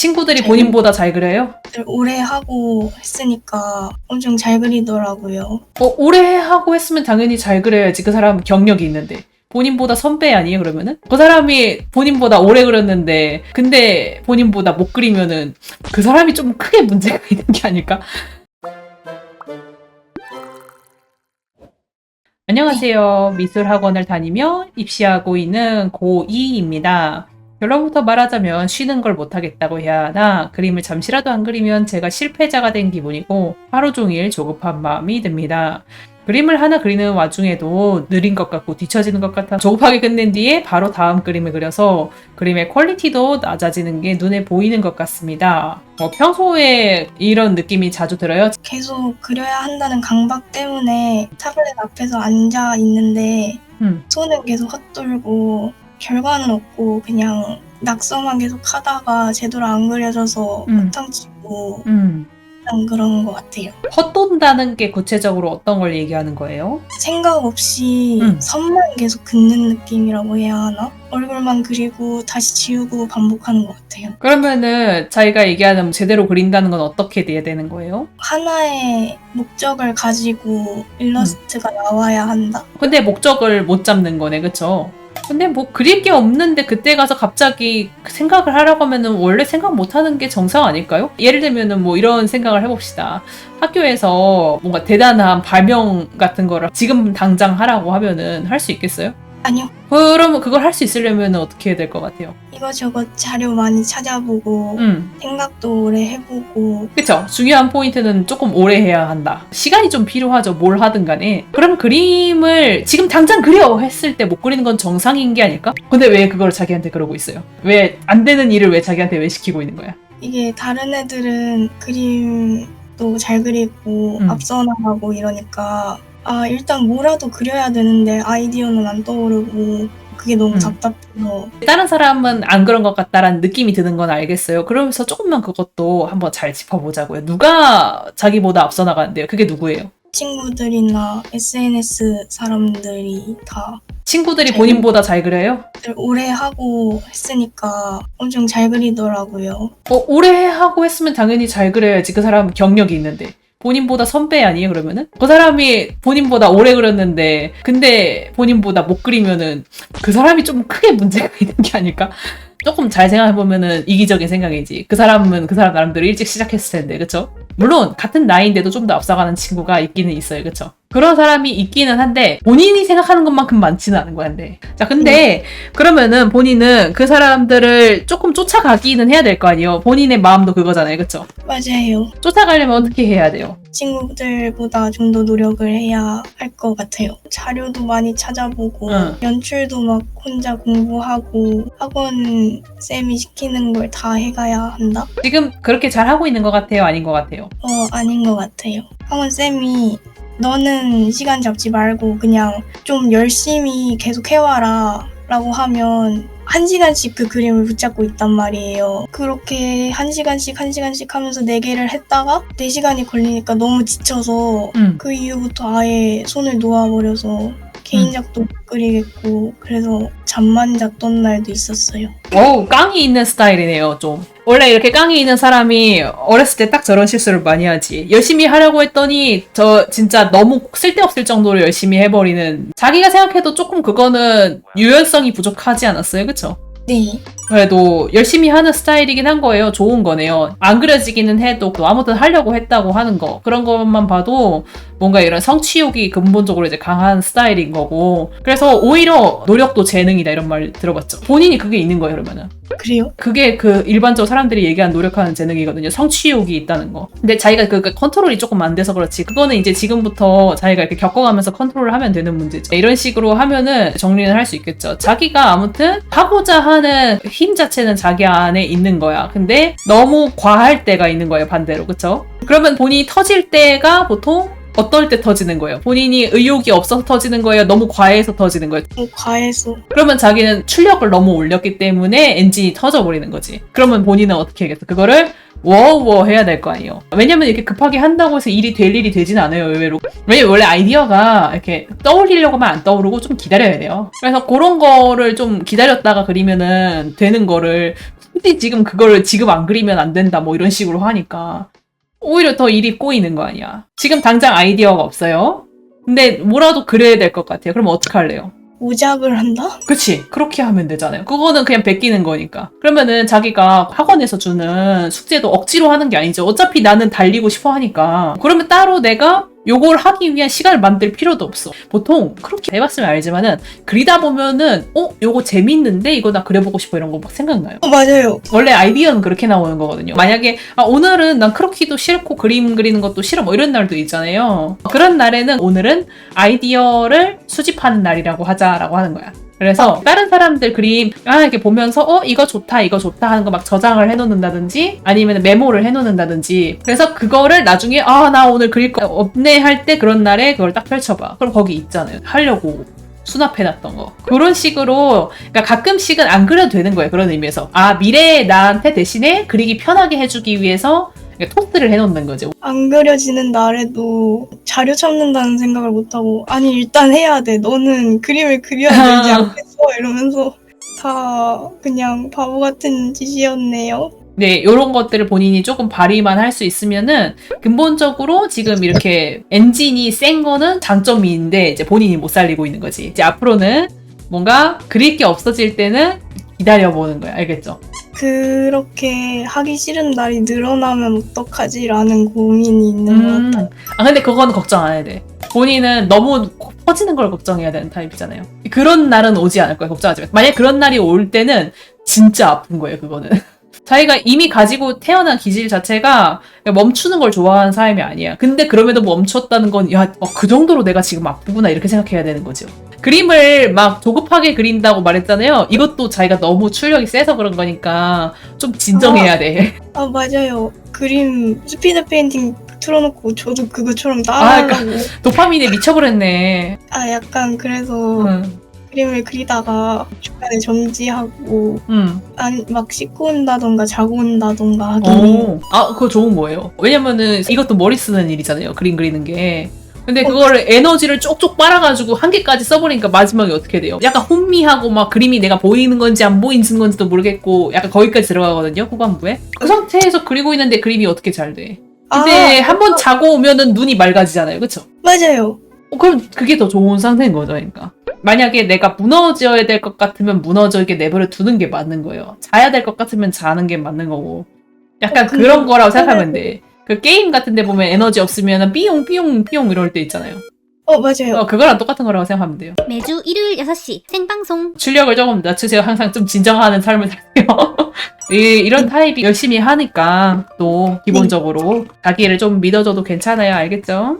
친구들이 잘 본인보다 잘 그려요? 오래 하고 했으니까 엄청 잘 그리더라고요. 오래 하고 했으면 당연히 잘 그려야지. 그 사람 경력이 있는데. 본인보다 선배 아니에요, 그러면은? 그 사람이 본인보다 오래 그렸는데, 근데 본인보다 못 그리면은, 그 사람이 좀 크게 문제가 있는 게 아닐까? 안녕하세요. 미술학원을 다니며 입시하고 있는 고2입니다. 결론부터 말하자면 쉬는 걸 못하겠다고 해야 하나, 그림을 잠시라도 안 그리면 제가 실패자가 된 기분이고 하루 종일 조급한 마음이 듭니다. 그림을 하나 그리는 와중에도 느린 것 같고 뒤처지는 것 같아 조급하게 끝낸 뒤에 바로 다음 그림을 그려서 그림의 퀄리티도 낮아지는 게 눈에 보이는 것 같습니다. 평소에 이런 느낌이 자주 들어요? 계속 그려야 한다는 강박 때문에 타블렛 앞에서 앉아 있는데 손은 계속 헛돌고 결과는 없고 그냥 낙서만 계속 하다가 제대로 안 그려져서 허탕치고 그냥 그런 것 같아요. 헛돈다는 게 구체적으로 어떤 걸 얘기하는 거예요? 생각 없이 선만 계속 긋는 느낌이라고 해야 하나? 얼굴만 그리고 다시 지우고 반복하는 것 같아요. 그러면은 자기가 얘기하는 제대로 그린다는 건 어떻게 돼야 되는 거예요? 하나의 목적을 가지고 일러스트가 나와야 한다? 근데 목적을 못 잡는 거네, 그쵸? 근데 뭐 그릴 게 없는데 그때 가서 갑자기 생각을 하라고 하면은 원래 생각 못 하는 게 정상 아닐까요? 예를 들면은 뭐 이런 생각을 해봅시다. 학교에서 뭔가 대단한 발명 같은 거를 지금 당장 하라고 하면은 할 수 있겠어요? 아니요. 그러면 그걸 할 수 있으려면 어떻게 해야 될 것 같아요? 이것저것 자료 많이 찾아보고 생각도 오래 해보고 그쵸? 중요한 포인트는 조금 오래 해야 한다. 시간이 좀 필요하죠. 뭘 하든 간에. 그럼 그림을 지금 당장 그려! 했을 때 못 그리는 건 정상인 게 아닐까? 근데 왜 그걸 자기한테 그러고 있어요? 왜 안 되는 일을 왜 자기한테 왜 시키고 있는 거야? 이게 다른 애들은 그림도 잘 그리고 앞서 나가고 이러니까 일단 뭐라도 그려야 되는데 아이디어는 안 떠오르고 그게 너무 답답해서 다른 사람은 안 그런 것 같다라는 느낌이 드는 건 알겠어요. 그러면서 조금만 그것도 한번 잘 짚어보자고요. 누가 자기보다 앞서 나가는데요? 그게 누구예요? 친구들이나 SNS 사람들이 다 친구들이 본인보다 잘 그려요? 오래 하고 했으니까 엄청 잘 그리더라고요. 오래 하고 했으면 당연히 잘 그려야지. 그 사람 경력이 있는데. 본인보다 선배 아니에요, 그러면은? 그 사람이 본인보다 오래 그렸는데, 근데 본인보다 못 그리면은, 그 사람이 좀 크게 문제가 있는 게 아닐까? 조금 잘 생각해보면은 이기적인 생각이지. 그 사람은 그 사람 나름대로 일찍 시작했을 텐데, 그쵸? 물론, 같은 나이인데도 좀 더 앞서가는 친구가 있기는 있어요, 그쵸? 그런 사람이 있기는 한데, 본인이 생각하는 것만큼 많지는 않은 거야, 근데. 자, 근데, 그러면은 본인은 그 사람들을 조금 쫓아가기는 해야 될 거 아니에요? 본인의 마음도 그거잖아요, 그쵸? 맞아요. 쫓아가려면 어떻게 해야 돼요? 친구들보다 좀 더 노력을 해야 할 것 같아요. 자료도 많이 찾아보고 연출도 막 혼자 공부하고 학원 쌤이 시키는 걸 다 해가야 한다? 지금 그렇게 잘 하고 있는 것 같아요? 아닌 것 같아요? 아닌 것 같아요. 학원 쌤이 너는 시간 잡지 말고 그냥 좀 열심히 계속 해와라 라고 하면 1시간씩 그 그림을 붙잡고 있단 말이에요. 그렇게 1시간씩 하면서 4개를 했다가 4시간이 걸리니까 너무 지쳐서 그 이후부터 아예 손을 놓아버려서 개인작도 못 그리겠고 그래서 잠만 잤던 날도 있었어요. 어우, 깡이 있는 스타일이네요, 좀. 원래 이렇게 깡이 있는 사람이 어렸을 때 딱 저런 실수를 많이 하지. 열심히 하려고 했더니 저 진짜 너무 쓸데없을 정도로 열심히 해버리는, 자기가 생각해도 조금 그거는 유연성이 부족하지 않았어요, 그쵸? 네. 그래도 열심히 하는 스타일이긴 한 거예요. 좋은 거네요. 안 그려지기는 해도 아무튼 하려고 했다고 하는 거. 그런 것만 봐도 뭔가 이런 성취욕이 근본적으로 이제 강한 스타일인 거고. 그래서 오히려 노력도 재능이다 이런 말 들어봤죠. 본인이 그게 있는 거예요, 그러면은. 그래요? 그게 그 일반적으로 사람들이 얘기하는 노력하는 재능이거든요. 성취욕이 있다는 거. 근데 자기가 그 컨트롤이 조금 안 돼서 그렇지. 그거는 이제 지금부터 자기가 이렇게 겪어가면서 컨트롤을 하면 되는 문제죠. 이런 식으로 하면은 정리는 할 수 있겠죠. 자기가 아무튼 하고자 하는 힘 자체는 자기 안에 있는 거야. 근데 너무 과할 때가 있는 거예요, 반대로. 그쵸? 그러면 본인이 터질 때가 보통 어떨 때 터지는 거예요? 본인이 의욕이 없어서 터지는 거예요? 너무 과해서 터지는 거예요? 과해서. 그러면 자기는 출력을 너무 올렸기 때문에 엔진이 터져버리는 거지. 그러면 본인은 어떻게 하겠어? 그거를 워워 해야 될 거 아니에요. 왜냐면 이렇게 급하게 한다고 해서 일이 될 일이 되진 않아요, 의외로. 왜냐면 원래 아이디어가 이렇게 떠올리려고만 안 떠오르고 좀 기다려야 돼요. 그래서 그런 거를 좀 기다렸다가 그리면은 되는 거를 근데 지금 그거를 지금 안 그리면 안 된다 뭐 이런 식으로 하니까 오히려 더 일이 꼬이는 거 아니야. 지금 당장 아이디어가 없어요. 근데 뭐라도 그려야 될 것 같아요. 그럼 어떡할래요? 오작을 한다? 그치. 그렇게 하면 되잖아요. 그거는 그냥 베끼는 거니까. 그러면은 자기가 학원에서 주는 숙제도 억지로 하는 게 아니죠. 어차피 나는 달리고 싶어 하니까. 그러면 따로 내가 요걸 하기 위한 시간을 만들 필요도 없어. 보통 그렇게 해봤으면 알지만은 그리다 보면은 요거 재밌는데 이거 나 그려보고 싶어 이런 거 막 생각나요. 맞아요. 원래 아이디어는 그렇게 나오는 거거든요. 만약에 오늘은 난 크로키도 싫고 그림 그리는 것도 싫어 뭐 이런 날도 있잖아요. 그런 날에는 오늘은 아이디어를 수집하는 날이라고 하자라고 하는 거야. 그래서 다른 사람들 그림 이렇게 보면서 이거 좋다 이거 좋다 하는 거 막 저장을 해놓는다든지 아니면 메모를 해놓는다든지 그래서 그거를 나중에 나 오늘 그릴 거 없네 할 때 그런 날에 그걸 딱 펼쳐봐. 그럼 거기 있잖아요. 하려고 수납해놨던 거. 그런 식으로 그러니까 가끔씩은 안 그려도 되는 거예요. 그런 의미에서 미래에 나한테 대신에 그리기 편하게 해주기 위해서 토스를 해놓는 거죠. 안 그려지는 날에도 자료 찾는다는 생각을 못하고 아니 일단 해야 돼. 너는 그림을 그려야 되지 않겠어? 이러면서 다 그냥 바보 같은 짓이었네요. 네, 이런 것들을 본인이 조금 발휘만 할 수 있으면은 근본적으로 지금 이렇게 엔진이 센 거는 장점인데 이제 본인이 못 살리고 있는 거지. 이제 앞으로는 뭔가 그릴 게 없어질 때는 기다려보는 거야. 알겠죠? 그렇게 하기 싫은 날이 늘어나면 어떡하지라는 고민이 있는 것 같아요. 근데 그거는 걱정 안 해야 돼. 본인은 너무 퍼지는 걸 걱정해야 되는 타입이잖아요. 그런 날은 오지 않을 거야. 걱정하지 마. 만약 그런 날이 올 때는 진짜 아픈 거예요. 그거는. 자기가 이미 가지고 태어난 기질 자체가 멈추는 걸 좋아하는 사람이 아니야. 근데 그럼에도 멈췄다는 건 그 정도로 내가 지금 아프구나 이렇게 생각해야 되는 거죠. 그림을 막 조급하게 그린다고 말했잖아요. 이것도 자기가 너무 출력이 세서 그런 거니까 좀 진정해야 돼. 맞아요. 그림 스피드 페인팅 틀어놓고 저도 그거처럼 따라하려고. 도파민에 미쳐버렸네. 약간 그래서 그림을 그리다가 중간에 정지하고 막 씻고 온다던가 자고 온다던가 하긴 해요. 그거 좋은 거예요. 왜냐면은 이것도 머리 쓰는 일이잖아요. 그림 그리는 게. 근데 그거를 에너지를 쪽쪽 빨아가지고 한 개까지 써버리니까 마지막에 어떻게 돼요? 약간 혼미하고 막 그림이 내가 보이는 건지 안 보이는 건지도 모르겠고 약간 거기까지 들어가거든요. 후반부에. 그 상태에서 그리고 있는데 그림이 어떻게 잘 돼? 근데 한번 자고 오면은 눈이 맑아지잖아요. 그쵸? 맞아요. 그럼 그게 더 좋은 상태인 거죠. 그러니까. 만약에 내가 무너져야 될 것 같으면 무너져게 내버려 두는 게 맞는 거예요. 자야 될 것 같으면 자는 게 맞는 거고. 약간 그런 거라고 생각하면 돼. 그 게임 같은 데 보면 에너지 없으면 삐용 삐용 삐용 이럴 때 있잖아요. 맞아요. 그거랑 똑같은 거라고 생각하면 돼요. 매주 일요일 6시 생방송. 출력을 조금 낮추세요. 항상 좀 진정하는 삶을 살세요. 이런 타입이 열심히 하니까 또 기본적으로 자기를 좀 믿어줘도 괜찮아요. 알겠죠?